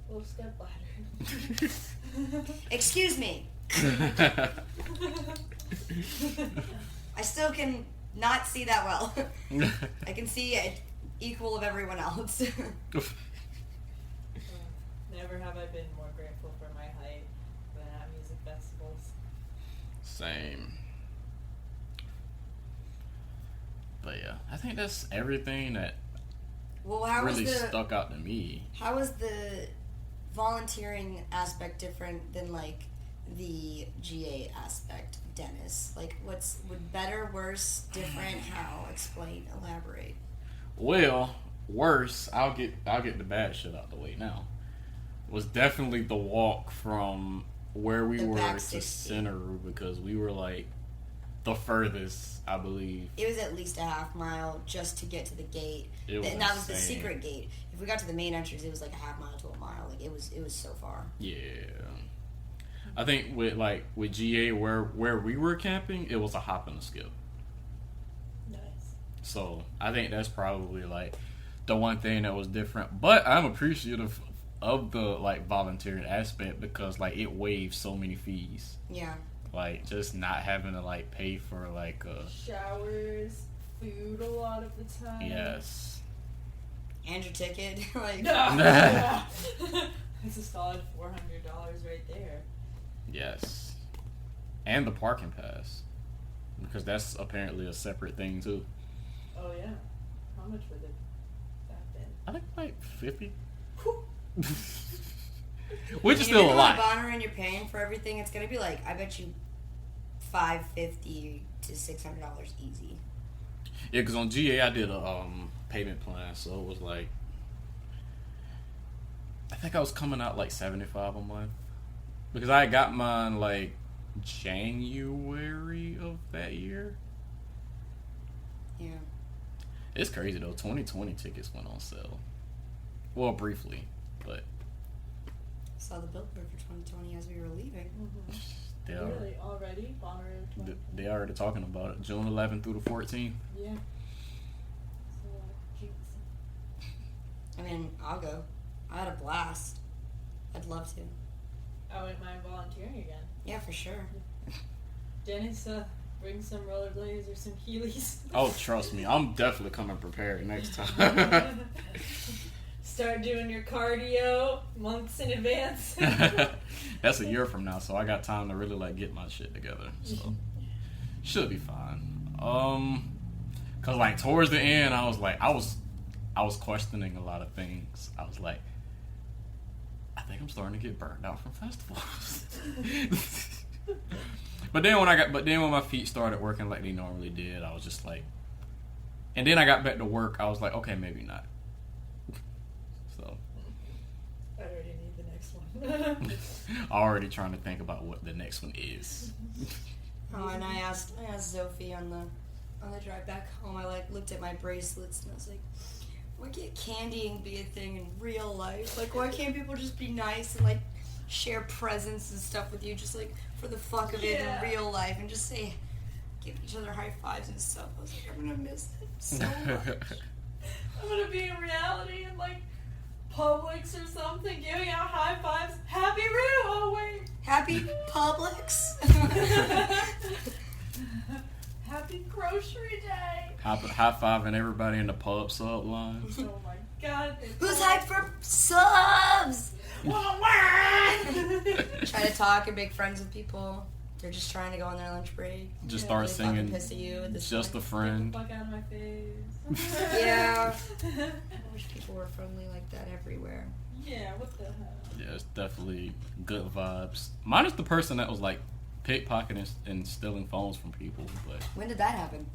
Little step ladder. Excuse me. I still can not see that well. I can see it equal of everyone else. Never have I been more grateful for my height than at music festivals. Same. But yeah, I think that's everything that Well, how really was stuck out to me. how was the volunteering aspect different than the GA aspect, Dennis? Would better, worse, different? How? Explain, elaborate. Well, worse, I'll get the bad shit out the way now. Was definitely the walk from where we The were back to 60. Bonnaroo, because we were the furthest, I believe. It was at least a half mile just to get to the gate. It was And that was the insane. secret gate. If we got to the main entrance, it was like a half mile to a mile. It was so far. Yeah. I think with GA where we were camping, it was a hop and a skip. Nice. So I think that's probably the one thing that was different. But I'm appreciative of the volunteering aspect, because it waives so many fees. Yeah. Just not having to pay for Showers, food a lot of the time. yes. And your ticket. Yeah. It's a solid $400 right there. Yes. And the parking pass, because that's apparently a separate thing too. Oh yeah. How much would it that been? I think 50. Whew. Which is If still you're a going lot. to Bonnaroo and you're paying for everything, it's gonna be I bet you $550 to $600 easy. Yeah, because on GA I did a payment plan, so it was I think I was coming out $75 a month, because I got mine January of that year. Yeah. It's crazy though. 2020 tickets went on sale. Well, briefly, but Saw the billboard for 2020 as we were leaving. They are. Really? Already? Bonnaroo 20? They already talking about it. June 11th through the 14th. Yeah. So, jinx. I mean, I'll go. I had a blast. I'd love to. I wouldn't mind volunteering again. Yeah, for sure. Dennis, bring some rollerblades or some Heelys. Oh, trust me, I'm definitely coming prepared next time. Start doing your cardio months in advance. That's a year from now, so I got time to really like get my shit together. So should be fine. Cause like towards the end, I was questioning a lot of things. I was like, I think I'm starting to get burned out from festivals. But then when my feet started working like they normally did, I was just like, and then I got back to work. I was like, okay, maybe not. So I already need the next one. already trying to think about what the next one is. Oh, and I asked Zofi on the drive back home. I like looked at my bracelets and I was like, why can't candying be a thing in real life? Like, why can't people just be nice and like share presents and stuff with you, just like for the fuck of it in real life, and just say, give each other high fives and stuff. I was like, I'm gonna miss it so much. I'm gonna be in reality in like Publix or something, giving out high fives. Happy Roo! Oh wait. Happy Publix. Happy Grocery Day. High fiving everybody in the pub sub line. Oh my god. Who's hyped for subs? Try to talk and make friends with people. They're just trying to go on their lunch break. Just They're start really fucking singing. pissed at you at this Just a point. friend. Get the fuck out of my face. Yeah. I wish people were friendly like that everywhere. Yeah, what the hell? Yeah, it's definitely good vibes. Minus the person that was like pickpocketing and stealing phones from people. But When did that happen?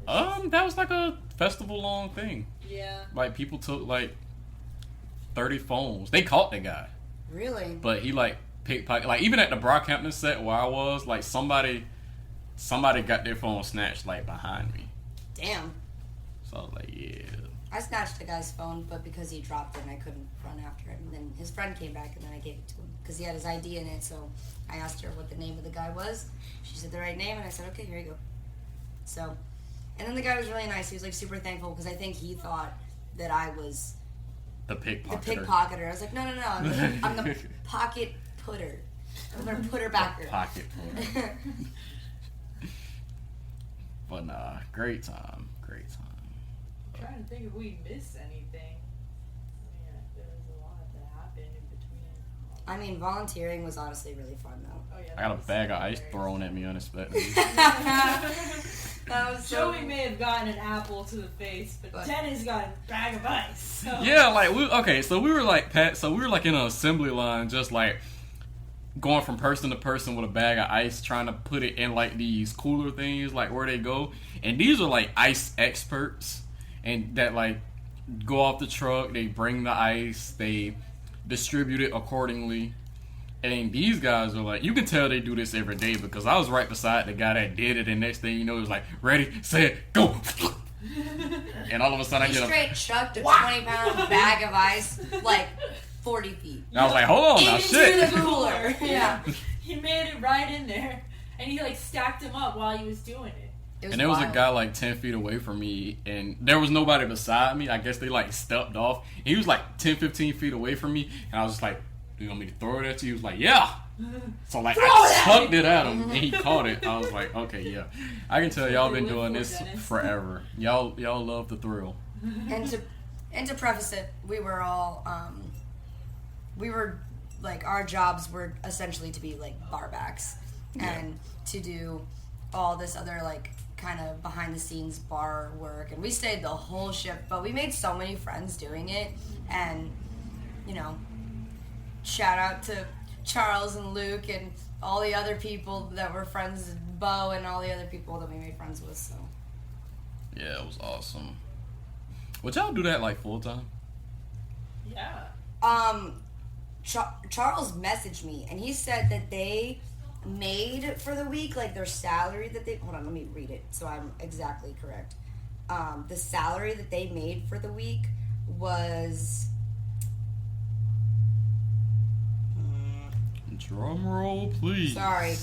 that was like a festival long thing. Yeah. Like people took like 30 phones. They caught the guy, Really? but he like pickpocket. Like even at the Brockhampton set where I was, like somebody got their phone snatched like behind me. Damn. So I was like, yeah. I snatched the guy's phone, but because he dropped it and I couldn't run after him. And then his friend came back and then I gave it to him because he had his ID in it. So I asked her what the name of the guy was. She said the right name and I said, okay, here you go. So, and then the guy was really nice. He was like super thankful because I think he thought that I was The pickpocketer. the pickpocketer. I was like, no, I'm the pocket putter. I'm gonna put her backer. Pocket puller. But nah, great time. Great time. I'm trying to think if we missed anything. I mean, there was a lot that happened in between. I mean, volunteering was honestly really fun though. Oh yeah. I got a bag of ice thrown at me unexpectedly. That was so. Joey may have gotten an apple to the face, but Dennis got a bag of ice. So. Yeah, like so we were like in an assembly line, just like going from person to person with a bag of ice, trying to put it in like these cooler things, like where they go. And these are like ice experts, and that like go off the truck, they bring the ice, they distribute it accordingly. And these guys are like, you can tell they do this every day because I was right beside the guy that did it, and next thing you know, it was like, ready, set, go. And all of a sudden I He get straight chucked a 20-pound bag of ice like 40 feet. And I was like, hold on now, Into shit. the cooler. Yeah. He made it right in there, and he like stacked him up while he was doing it. And there was a wild. guy like 10 feet away from me, and there was nobody beside me. I guess they like stepped off. And he was like 10, 15 feet away from me, and I was just like, do you want me to throw it at you? He was like, yeah. So like I chucked it at him, and he caught it. I was like, okay, yeah. I can tell y'all been doing this forever. Y'all love the thrill. And to preface it, we were all like, our jobs were essentially to be like barbacks and to do all this other like kind of behind the scenes bar work, and we stayed the whole shift, but we made so many friends doing it. And you know, shout out to Charles and Luke and all the other people that were friends, Bo and all the other people that we made friends with. So Yeah, it was awesome. Would y'all do that like full time? Yeah. Charles messaged me and he said that they made for the week, like their salary that they, hold on, let me read it so I'm exactly correct. The salary that they made for the week was Drum roll, please. Sorry.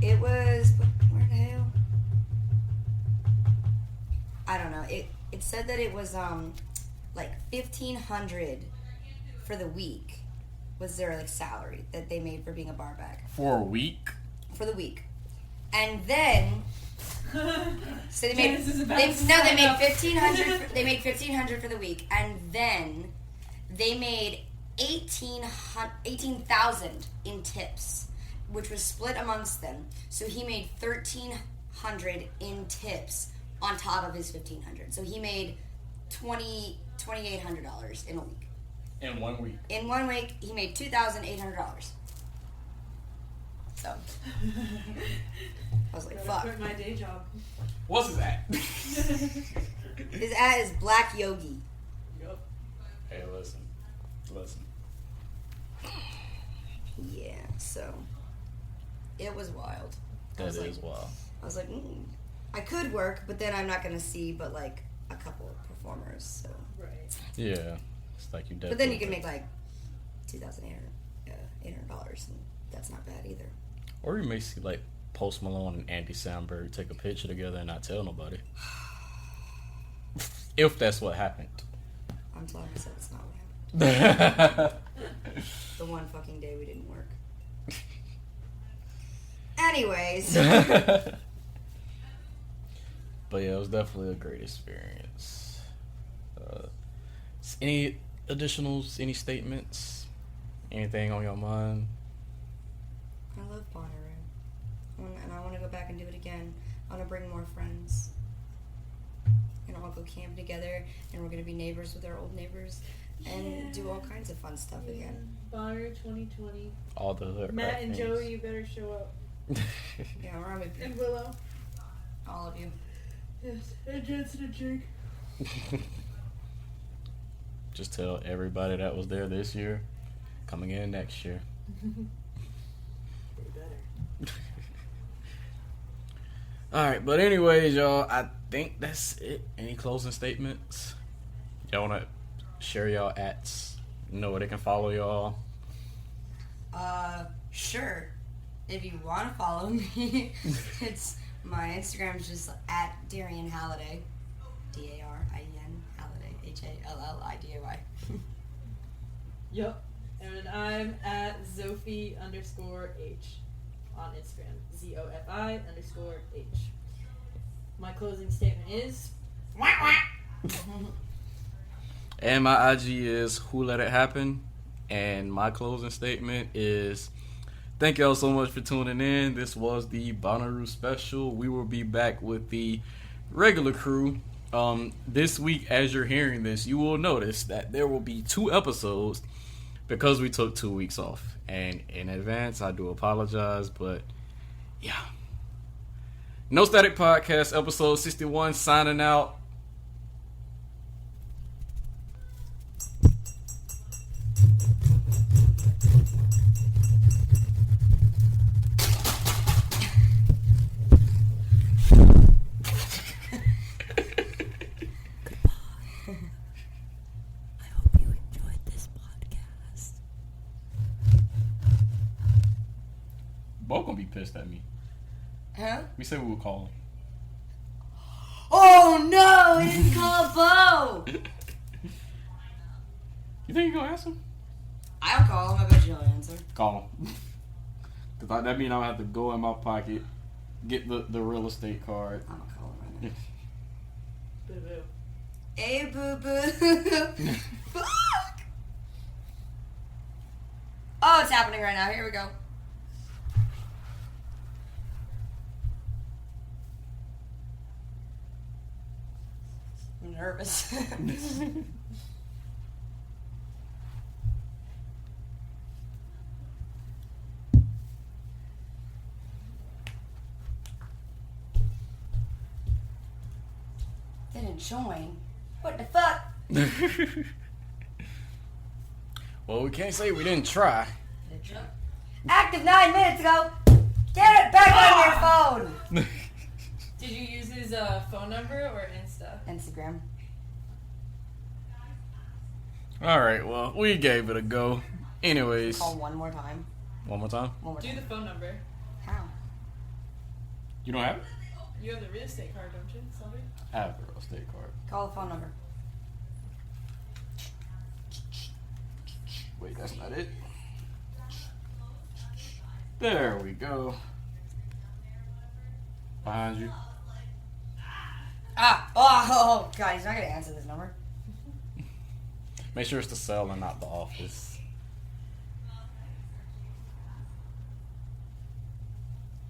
It was... Where the hell? I don't know. It said that it was, like, $1,500 for the week was their, like, salary that they made for being a bar back. For a week? For the week. And then... So they made Janice is about they to made sign up. $1,500. They made $1,500 for the week, and then they made $18,000 in tips, which was split amongst them. So he made $1,300 in tips on top of his $1,500. So he made $2,800 in a week. In 1 week. In 1 week, he made $2,800. So I was like, Gotta "Fuck." quit my day job. What's his at? His ad is Black Yogi. Yup. Hey, listen. Yeah, so it was wild. That is wild. I was like, I could work, but then I'm not gonna see but like a couple of performers. So, Right. Yeah. It's like you definitely. but then you can make like $2,800, and that's not bad either. Or you may see like Post Malone and Andy Samberg take a picture together and not tell nobody. If that's what happened. I'm telling myself it's not what happened. The one fucking day we didn't work. Anyways. But yeah, it was definitely a great experience. Any additionals, any statements? Anything on your mind? I love Bonnaroo. And I want to go back and do it again. I want to bring more friends. And all go camp together, and we're going to be neighbors with our old neighbors and do all kinds of fun stuff again. Bonnaroo 2020. All the hood Matt rat and things. Joey, you better show up. Yeah, we're on with And Willow. all of you. Yes. And Jensen and Jake. Just tell everybody that was there this year, coming in next year. They better. Alright, but anyways, y'all, I think that's it. Any closing statements? Y'all want to share y'all ats? Know where they can follow y'all? Sure. If you want to follow me, it's my Instagram is just at Darien Halliday. Darien Halliday. Halliday. Yup. And I'm at Zofi_H on Instagram. ZOFI_H. My closing statement is And my IG is Who Let It Happen. And my closing statement is thank y'all so much for tuning in. This was the Bonnaroo special. We will be back with the regular crew. This week, as you're hearing this, you will notice that there will be 2 episodes because we took 2 weeks off. And in advance, I do apologize, but yeah. No Static Podcast, episode 61, signing out. Bo gonna be pissed at me. Huh? We said we would call him. Oh no! He didn't call Bo! You think you gonna ask him? I'll call him. I bet you'll answer. Call him. Cause that means I'll have to go in my pocket, get the real estate card. I'm gonna call him right now. boo boo. Hey, boo boo. Fuck! Oh, it's happening right now. Here we go. I'm nervous. Didn't join. What the fuck? Well, we can't say we didn't try. Active 9 minutes ago. Get it back on your phone. Did you use his phone number or Insta? Instagram. All right, well, we gave it a go. Anyways, Call one more time. One more time. One more Do time. the phone number. How? You don't have it? You have the real estate card, don't you, Zofi? I have the real estate card. Call the phone number. Wait, that's not it. There we go. Behind you. Oh, God, he's not going to answer this number. Make sure it's the cell and not the office.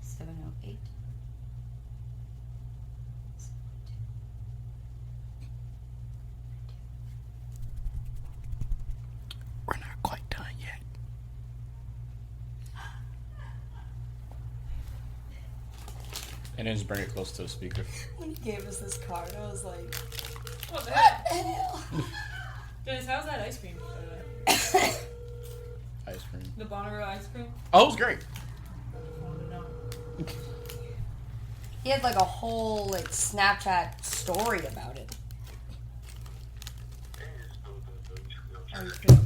708. We're not quite done yet. And then just bring it close to the speaker. When he gave us this card, I was like, What the what heck? the hell? Dennis, how's that ice cream, by the way? Ice cream. The Bonnaroo ice cream? Oh, it was great. I want to know. He had like a whole like Snapchat story about it. Are you kidding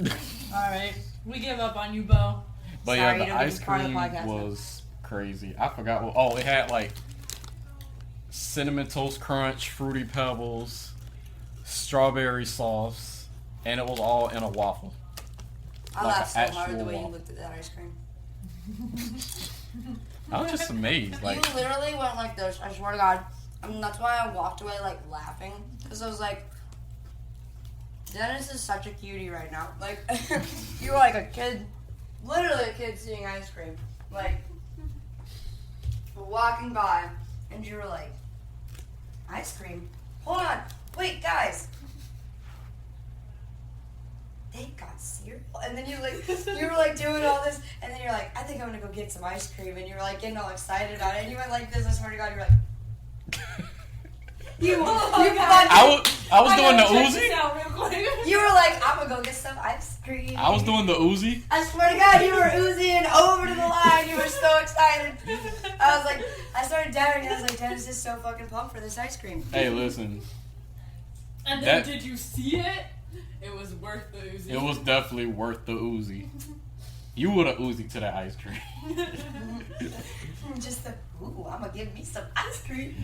me? Alright. We give up on you, Bo. But Sorry, yeah, you the don't get ice to be part of cream the podcast now. was crazy. I forgot what. Oh, it had like cinnamon toast crunch, fruity pebbles, strawberry sauce, and it was all in a waffle. I Like laughed an so hard the actual way you waffle. looked at that ice cream. I was just amazed. Like, You literally went like this. I swear to God. I mean, that's why I walked away like laughing because I was like, Dennis is such a cutie right now. Like, you were like a kid, literally a kid seeing ice cream. Like, walking by, and you were like, ice cream? Hold on. Wait, guys. They got cereal? And then you were like doing all this, and then you're like, I think I'm gonna go get some ice cream, and you were like getting all excited about it, and you went like this, I swear to God, you were like, you I was doing the Check this Uzi. out real quick. You were like, I'm gonna go get some ice cream. I was doing the Uzi. I swear to God, you were oozing over to the line. You were so excited. I was like, I started doubting, and I was like, Dennis is so fucking pumped for this ice cream. Hey, listen. And then That- did you see it? It was worth the Uzi. It was definitely worth the Uzi. You would have Uzi to that ice cream. Just the, ooh, I'm gonna give me some ice cream.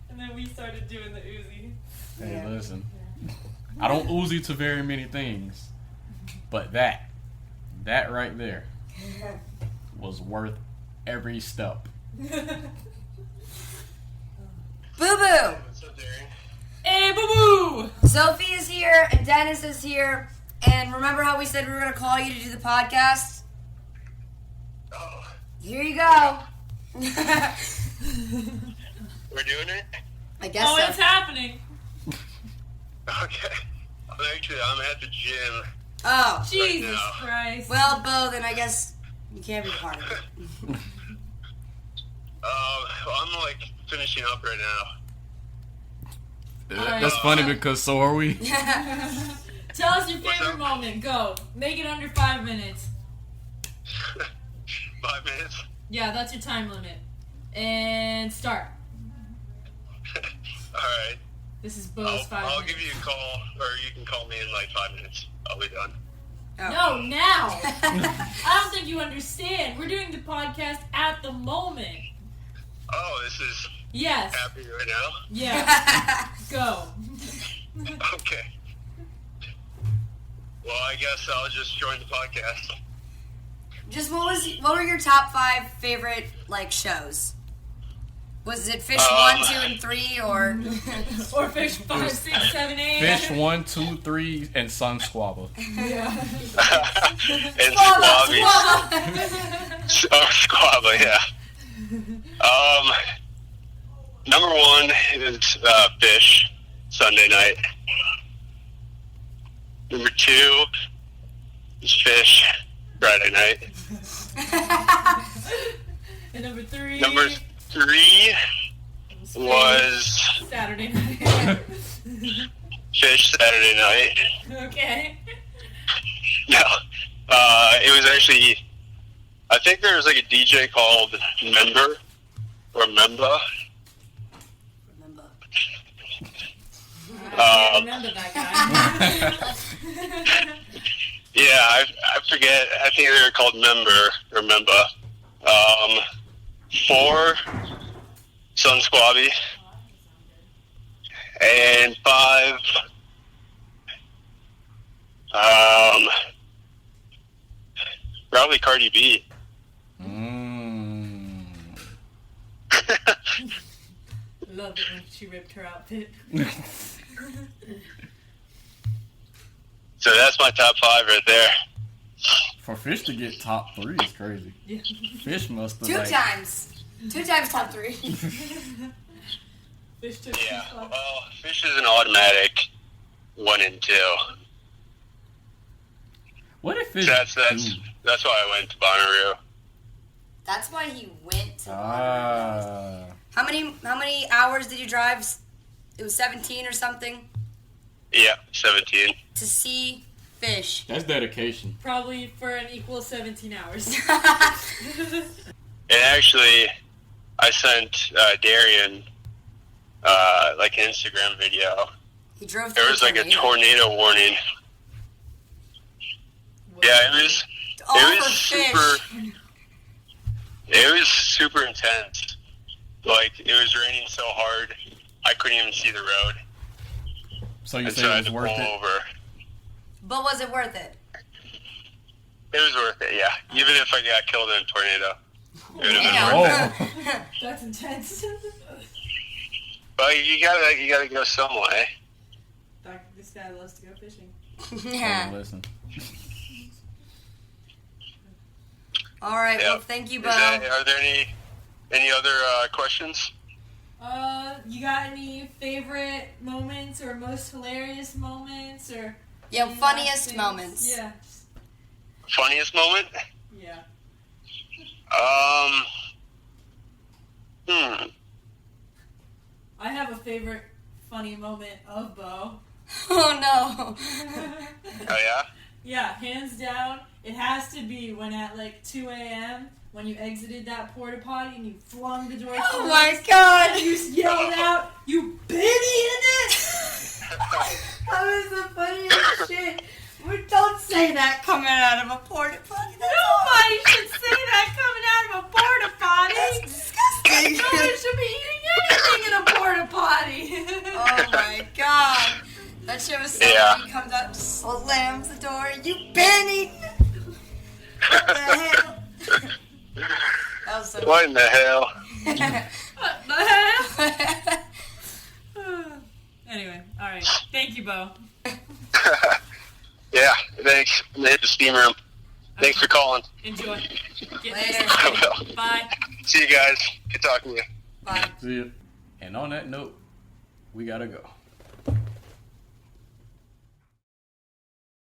And then we started doing the Uzi. Hey, Yeah. listen. I don't Uzi to very many things, but that right there was worth every step. Boo boo! What's up, Darien? Hey, boo boo! Zofi is here and Dennis is here. And remember how we said we were gonna call you to do the podcast? Oh, Here you go. we're doing it? I guess Oh, so. it's happening. Okay. I'm at the gym. Oh, Jesus now. Christ. well, Bo, then I guess you can't be part of it. I'm like finishing up right now. Alright. That's funny because so are we. Tell us your What's favorite up? moment. Go. Make it under 5 minutes. 5 minutes. Yeah, that's your time limit. And start. Alright. This is Bo's 5 I'll minutes. give you a call, or you can call me in like 5 minutes. I'll be done. Oh. No, now. I don't think you understand. We're doing the podcast at the moment. Oh, this is Yes. happening right now? Yeah. Go. Okay. Well, I guess I'll just join the podcast. Just what were your top 5 favorite like shows? Was it Fish 1, 2, and 3, or Or fish 5, 6, 7, 8. Fish 1, 2, 3, and Sun Squabble. Yeah. And Squabby. Oh, Squabba, yeah. Number 1 is Fish, Sunday night. Number 2 is Fish, Friday night. And number 3. Number 3 was Saturday night. Fish, Saturday night. Okay. No, it was actually, I think there was like a DJ called Member, or Memba. remember? I remember that guy. Yeah, I forget. I think they were called Member or Memba. 4, Sun Squabby. And 5, probably Cardi B. Love it when she ripped her outfit. So that's my top 5 right there. For Fish to get top 3 is crazy. Yeah. Fish must have 2 times. 2 times top 3. Fish took Yeah, two spots. well, Fish is an automatic 1 and 2. What if Fish? That's why I went to Bonnaroo. That's why he went to Ah. How many hours did you drive? It was 17 or something Yeah, 17. to see Fish. That's dedication. Probably for an equal 17 hours. And actually, I sent Darien like an Instagram video. He drove. There was like a tornado warning. Yeah, it was. All It for was Fish. super. It was super intense. Like, it was raining so hard, I couldn't even see the road. So you And say so I it had was to pull worth it? over. But was it worth it? It was worth it, yeah. Even if I got killed in a tornado, it would have been worth it. Oh. That's intense. But you gotta go some way. This guy loves to go fishing. Yeah. Oh, listen. All right. Yeah. Well, thank you, Bo. Are there any other questions? You got any favorite moments or most hilarious moments or? Yeah, any funniest last things? moments. Yeah. Funniest moment? Yeah. I have a favorite funny moment of Bo. Oh no. Oh yeah? Yeah, hands down, it has to be when at like 2 a.m. when you exited that porta potty and you flung the door closed. Oh my God. You yelled out, "You been in it!" That was the funniest shit. Don't say that coming out of a porta potty. Nobody should say that coming out of a porta potty. That's disgusting. Nobody should be eating anything in a porta potty. Oh my God. That shit was so Yeah. funny. He comes out, slams the door. You been eating it? What the hell? That was so What in the hell? What the hell? Anyway, all right. Thank you, Bo. Yeah, thanks. I'm gonna hit the steam room. Thanks for calling. Enjoy. Get Later. I will. Bye. See you guys. Good talking to you. Bye. See ya. And on that note, we gotta go.